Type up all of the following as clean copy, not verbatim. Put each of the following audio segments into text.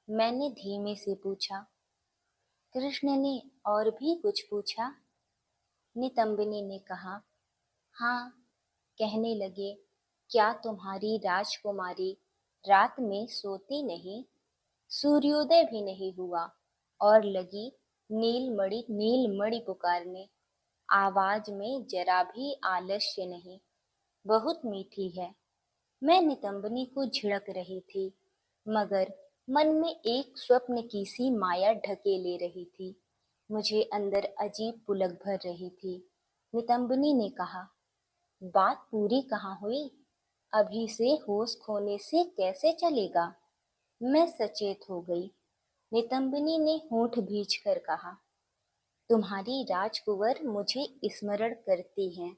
मैंने धीमे से पूछा। कृष्ण ने और भी कुछ पूछा? नितंबिनी ने कहा, हाँ। कहने लगे, क्या तुम्हारी राजकुमारी रात में सोती नहीं? सूर्योदय भी नहीं हुआ और लगी नीलमणि नीलमणि पुकारने। आवाज में जरा भी आलस्य नहीं। बहुत मीठी है। मैं नितंबनी को झिड़क रही थी, मगर मन में एक स्वप्न की सी माया ढके ले रही थी। मुझे अंदर अजीब पुलक भर रही थी। नितंबनी ने कहा, बात पूरी कहाँ हुई? अभी से होश खोने से कैसे चलेगा? मैं सचेत हो गई। नितंबनी ने होंठ भींच कर कहा, तुम्हारी राजकुंवर मुझे स्मरण करती हैं।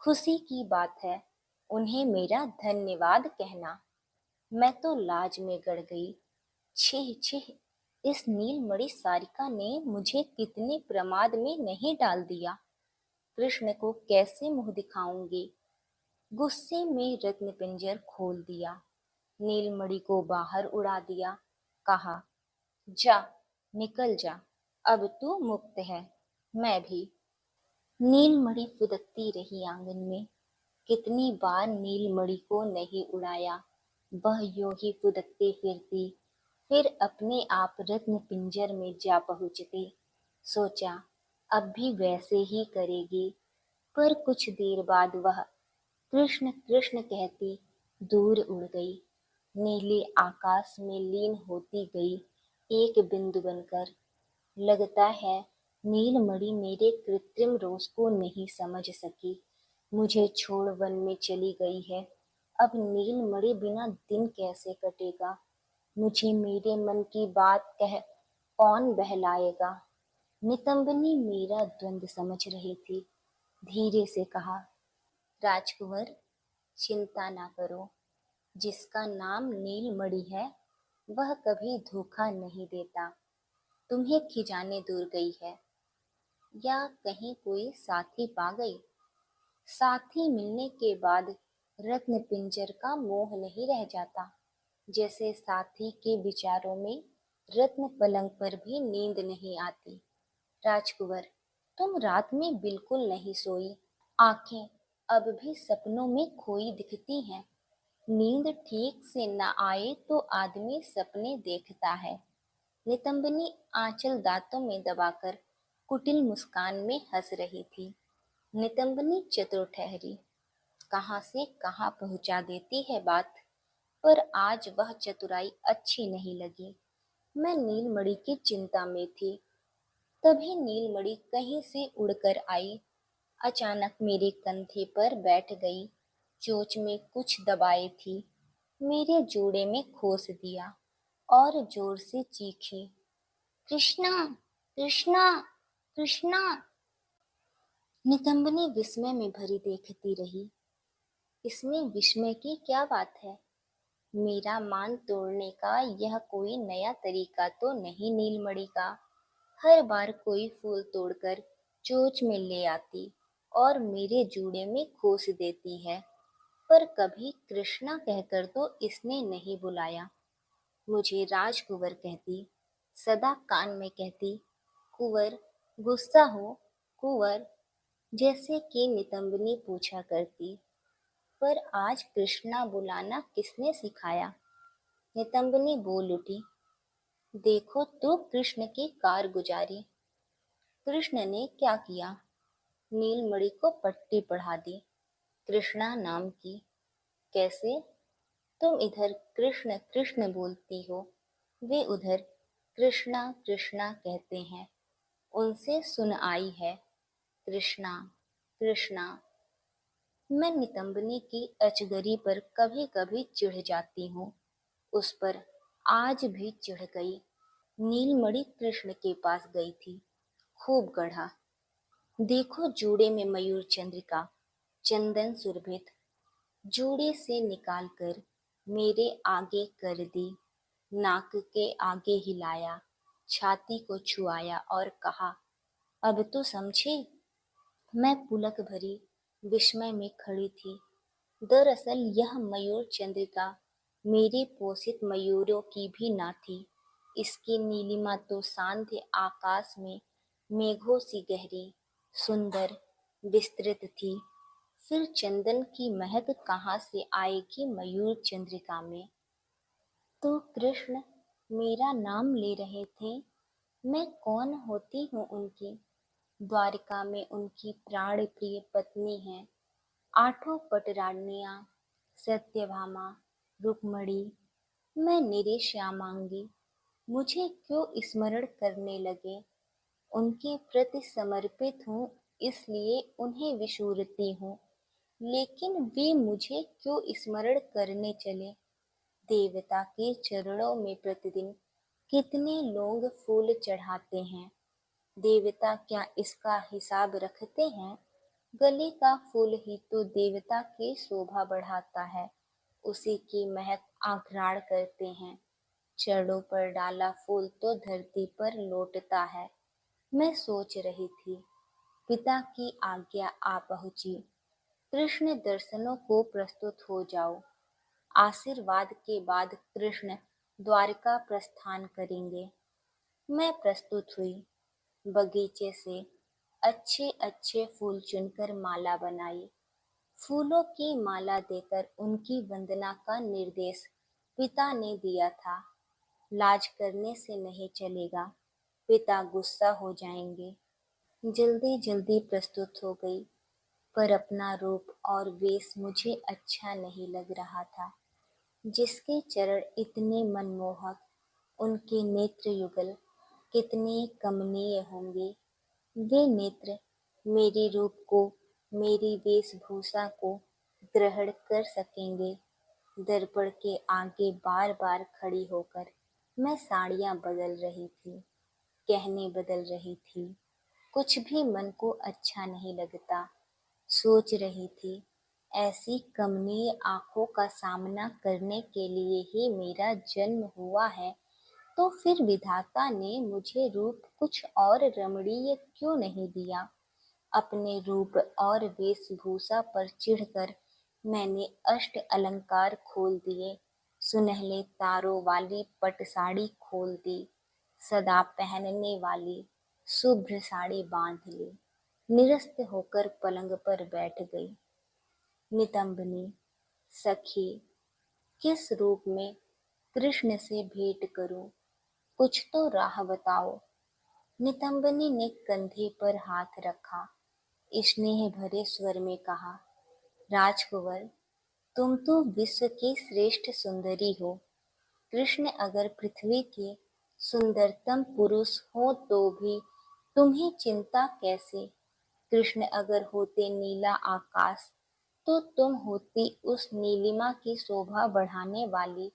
खुशी की बात है, उन्हें मेरा धन्यवाद कहना। मैं तो लाज में गड़ गई। छी छी, इस नीलमणि सारिका ने मुझे कितने प्रमाद में नहीं डाल दिया। कृष्ण को कैसे मुंह दिखाऊंगी? गुस्से में रत्न पिंजर खोल दिया, नीलमणि को बाहर उड़ा दिया। कहा, जा, निकल जा, अब तू मुक्त है। मैं भी। नीलमणि फुदकती रही आंगन में। कितनी बार नीलमणि को नहीं उड़ाया। वह यूं ही फुदकती फिरती, फिर अपने आप रत्न पिंजर में जा पहुंचती। सोचा, अब भी वैसे ही करेगी। पर कुछ देर बाद वह कृष्ण कृष्ण कहती दूर उड़ गई, नीले आकाश में लीन होती गई, एक बिंदु बनकर। लगता है नीलमणि मेरे कृत्रिम रोष को नहीं समझ सकी, मुझे छोड़ वन में चली गई है। अब नीलमणि बिना दिन कैसे कटेगा? मुझे मेरे मन की बात कह कौन बहलाएगा? नितंबनी मेरा द्वंद समझ रही थी। धीरे से कहा, राजकुंवर, चिंता ना करो। जिसका नाम नीलमणि है, वह कभी धोखा नहीं देता। तुम्हें खिजाने दूर गई है, या कहीं कोई साथी पा गई? साथी मिलने के बाद रत्न पिंजर का मोह नहीं रह जाता। जैसे साथी के विचारों में रत्न पलंग पर भी नींद नहीं आती। राजकुंवर, तुम रात में बिल्कुल नहीं सोई। आंखें अब भी सपनों में खोई दिखती हैं। नींद ठीक से न आए तो आदमी सपने देखता है। नितंबनी आंचल दांतों में दबाकर कुटिल मुस्कान में हंस रही थी। नितंबनी चतुर ठहरी, कहाँ से कहाँ पहुंचा देती है बात। पर आज वह चतुराई अच्छी नहीं लगी। मैं नीलमणि की चिंता में थी। तभी नीलमणि कहीं से उड़कर आई, अचानक मेरे कंधे पर बैठ गई, चोंच में कुछ दबाए थी, मेरे जोड़े में खोस दिया और जोर से चीखी, कृष्णा, कृष्णा, कृष्णा। नितंबनी विस्मय में भरी देखती रही। इसमें विस्मय की क्या बात है? मेरा मान तोड़ने का यह कोई नया तरीका तो नहीं नीलमणि का। हर बार कोई फूल तोड़कर चोंच में ले आती और मेरे जूड़े में खोस देती है, पर कभी कृष्णा कहकर तो इसने नहीं बुलाया। मुझे राजकुंवर कहती, सदा कान में कहती, कुंवर, गुस्सा हो कुंवर, जैसे कि नितंबनी पूछा करती। पर आज कृष्णा बुलाना किसने सिखाया? नितंबनी बोल उठी, देखो तो कृष्ण की कारगुजारी। कृष्ण ने क्या किया? नीलमणि को पट्टी पढ़ा दी, कृष्णा नाम की। कैसे? तुम इधर कृष्ण कृष्ण बोलती हो, वे उधर कृष्णा कृष्णा कहते हैं। उनसे सुन आई है, कृष्णा, कृष्णा। मैं नितंबनी की अचगरी पर कभी कभी चिढ़ जाती हूँ। उस पर आज भी चिढ़ गई। नीलमणि कृष्ण के पास गई थी, खूब गढ़ा। देखो जूड़े में मयूर चंद्रिका, चंदन सुरभित। जूड़े से निकालकर मेरे आगे कर दी, नाक के आगे हिलाया, छाती को छुआया और कहा, अब तो समझे? मैं पुलक भरी विस्मय में खड़ी थी। दरअसल यह मयूर चंद्रिका मेरे पोषित मयूरों की भी ना थी। इसकी नीलिमा तो सांध्य आकाश में मेघों सी गहरी, सुंदर, विस्तृत थी। फिर चंदन की महक कहाँ से आएगी मयूर चंद्रिका में। तो कृष्ण मेरा नाम ले रहे थे, मैं कौन होती हूँ उनकी। द्वारिका में उनकी प्राण प्रिय पत्नी है, आठों पटरानियां, सत्यभामा, रुक्मणी। मैं निरे श्यामांगी, मुझे क्यों स्मरण करने लगे। उनके प्रति समर्पित हूँ, इसलिए उन्हें विस्मृति हूँ। लेकिन वे मुझे क्यों स्मरण करने चले। देवता के चरणों में प्रतिदिन कितने लोग फूल चढ़ाते हैं। देवता क्या इसका हिसाब रखते हैं। गले का फूल ही तो देवता की शोभा बढ़ाता है, उसी की महक आघ्राण करते हैं। चरणों पर डाला फूल तो धरती पर लौटता है। मैं सोच रही थी, पिता की आज्ञा आ पहुंची। कृष्ण दर्शनों को प्रस्तुत हो जाओ। आशीर्वाद के बाद कृष्ण द्वारका प्रस्थान करेंगे। मैं प्रस्तुत हुई, बगीचे से अच्छे अच्छे फूल चुनकर माला बनाई। फूलों की माला देकर उनकी वंदना का निर्देश पिता ने दिया था। लाज करने से नहीं चलेगा, पिता गुस्सा हो जाएंगे। जल्दी जल्दी प्रस्तुत हो गई, पर अपना रूप और वेश मुझे अच्छा नहीं लग रहा था। जिसके चरण इतने मनमोहक, उनके नेत्र युगल कितने कमनीय होंगे। वे नेत्र मेरे रूप को, मेरी वेशभूषा को ग्रहण कर सकेंगे। दर्पण के आगे बार बार खड़ी होकर मैं साड़ियां बदल रही थी, गहने बदल रही थी। कुछ भी मन को अच्छा नहीं लगता। सोच रही थी, ऐसी कमनीय आंखों का सामना करने के लिए ही मेरा जन्म हुआ है, तो फिर विधाता ने मुझे रूप कुछ और रमणीय क्यों नहीं दिया। अपने रूप और वेशभूषा पर चिढ़कर मैंने अष्ट अलंकार खोल दिए। सुनहले तारों वाली पट साड़ी खोल दी, सदा पहनने वाली शुभ्र साड़ी बांध ली। निरस्त होकर पलंग पर बैठ गई। नितंबनी, सखी, किस रूप में कृष्ण से भेंट करूं, कुछ तो राह बताओ। नितंबनी ने कंधे पर हाथ रखा, स्नेह भरे स्वर में कहा, राजकुंवर, तुम तो विश्व की श्रेष्ठ सुंदरी हो। कृष्ण अगर पृथ्वी के सुंदरतम पुरुष हो तो भी तुम्हें चिंता कैसे। कृष्ण अगर होते नीला आकाश, तो तुम होती उस नीलिमा की शोभा बढ़ाने वाली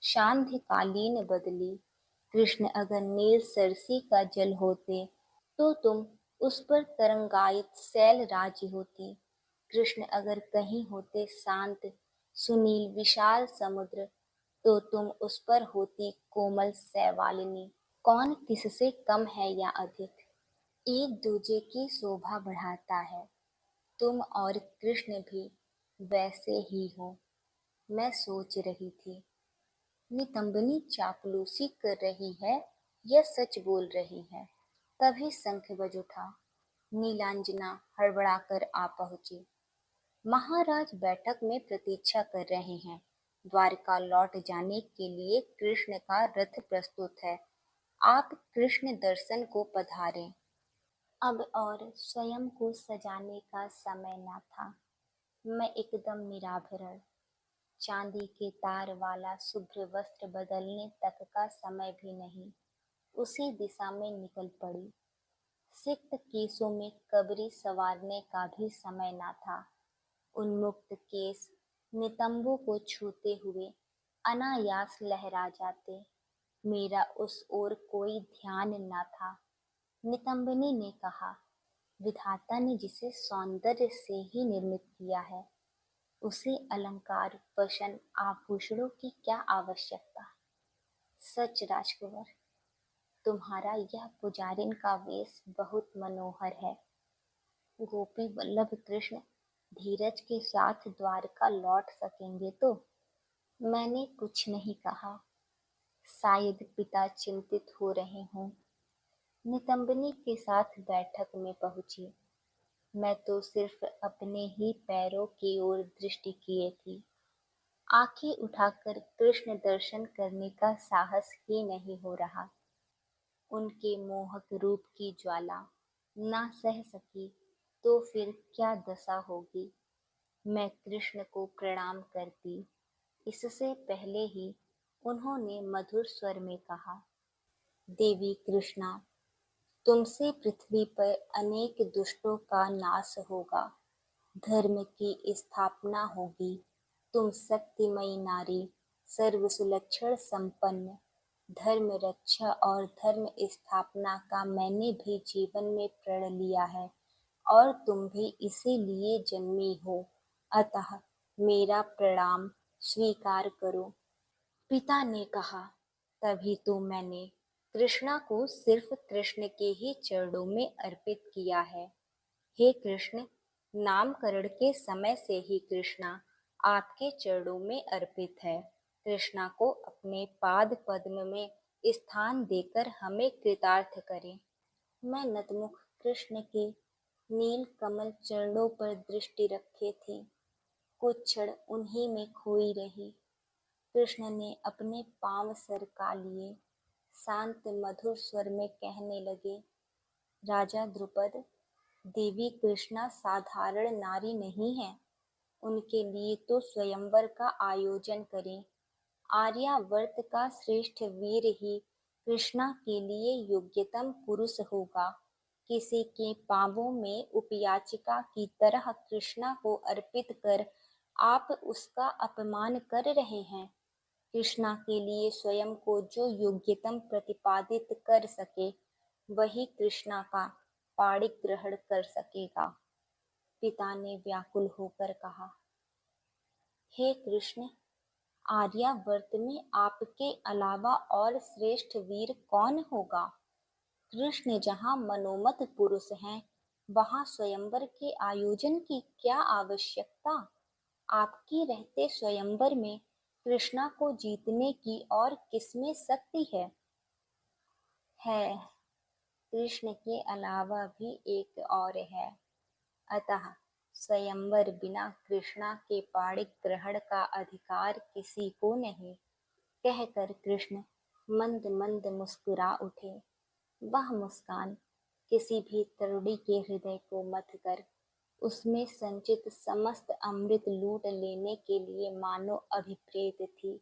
सांध्यकालीन बदली। कृष्ण अगर नील सरसी का जल होते, तो तुम उस पर तरंगायित शैल राज्य होती। कृष्ण अगर कहीं होते शांत सुनील विशाल समुद्र, तो तुम उस पर होती कोमल शैवालिनी। कौन किससे कम है या अधिक, एक दूजे की शोभा बढ़ाता है। तुम और कृष्ण भी वैसे ही हो। मैं सोच रही थी, नितंबनी चापलूसी कर रही है या सच बोल रही है। तभी शंख बज उठा। नीलांजना हड़बड़ाकर आ पहुंची। महाराज बैठक में प्रतीक्षा कर रहे हैं। द्वारका लौट जाने के लिए कृष्ण का रथ प्रस्तुत है। आप कृष्ण दर्शन को पधारें। अब और स्वयं को सजाने का समय न था। मैं एकदम निराभरण, चांदी के तार वाला शुभ्र वस्त्र बदलने तक का समय भी नहीं, उसी दिशा में निकल पड़ी। सिक्त केसों में कबरी संवारने का भी समय न था। उन्मुक्त केस नितंबों को छूते हुए अनायास लहरा जाते। मेरा उस ओर कोई ध्यान न था। नितंबनी ने कहा, विधाता ने जिसे सौंदर्य से ही निर्मित किया है, उसे अलंकार वशन आभूषणों की क्या आवश्यकता। सच राजकुंवर, तुम्हारा यह पुजारिन का वेश बहुत मनोहर है। गोपी वल्लभ कृष्ण धीरज के साथ द्वारका लौट सकेंगे तो। मैंने कुछ नहीं कहा। शायद पिता चिंतित हो रहे हों। नितंबनी के साथ बैठक में पहुंची। मैं तो सिर्फ अपने ही पैरों की ओर दृष्टि किए थी। आंखें उठाकर कृष्ण दर्शन करने का साहस ही नहीं हो रहा। उनके मोहक रूप की ज्वाला ना सह सकी तो फिर क्या दशा होगी। मैं कृष्ण को प्रणाम करती, इससे पहले ही उन्होंने मधुर स्वर में कहा, देवी कृष्णा, तुमसे पृथ्वी पर अनेक दुष्टों का नाश होगा, धर्म की स्थापना होगी। तुम शक्तिमयी नारी, सर्व सुलक्षण संपन्न, धर्म रक्षा और धर्म स्थापना का मैंने भी जीवन में प्रण लिया है और तुम भी इसीलिए जन्मी हो, अतः मेरा प्रणाम स्वीकार करो। पिता ने कहा, तभी तो मैंने कृष्णा को सिर्फ कृष्ण के ही चरणों में अर्पित किया है। हे कृष्ण, नामकरण के समय से ही कृष्णा आपके चरणों में अर्पित है। कृष्णा को अपने पाद पद्म में स्थान देकर हमें कृतार्थ करें। मैं नतमुख कृष्ण के नील कमल चरणों पर दृष्टि रखे थी। कुछ क्षण उन्हीं में खोई रही। कृष्ण ने अपने पांव सरका लिए, शांत मधुर स्वर में कहने लगे, राजा द्रुपद, देवी कृष्णा साधारण नारी नहीं है। उनके लिए तो स्वयंवर का आयोजन करें। आर्यावर्त का श्रेष्ठ वीर ही कृष्णा के लिए योग्यतम पुरुष होगा। किसी के पांवों में उपयाचिका की तरह कृष्णा को अर्पित कर आप उसका अपमान कर रहे हैं। कृष्णा के लिए स्वयं को जो योग्यतम प्रतिपादित कर सके, वही कृष्णा का पाणिग्रहण कर सकेगा। पिता ने व्याकुल होकर कहा, हे कृष्ण, आर्यावर्त में आपके अलावा और श्रेष्ठ वीर कौन होगा। कृष्ण जहाँ मनोमत पुरुष हैं, वहाँ स्वयंवर के आयोजन की क्या आवश्यकता। आपके रहते स्वयंवर में कृष्णा को जीतने की और किसमें शक्ति है। कृष्ण के अलावा भी एक और है, अतः स्वयंवर बिना कृष्णा के पाणिग्रहण का अधिकार किसी को नहीं। कहकर कृष्ण मंद मंद मुस्कुरा उठे। वह मुस्कान किसी भी तरुणी के हृदय को मथ कर उसमें संचित समस्त अमृत लूट लेने के लिए मानो अभिप्रेत थी।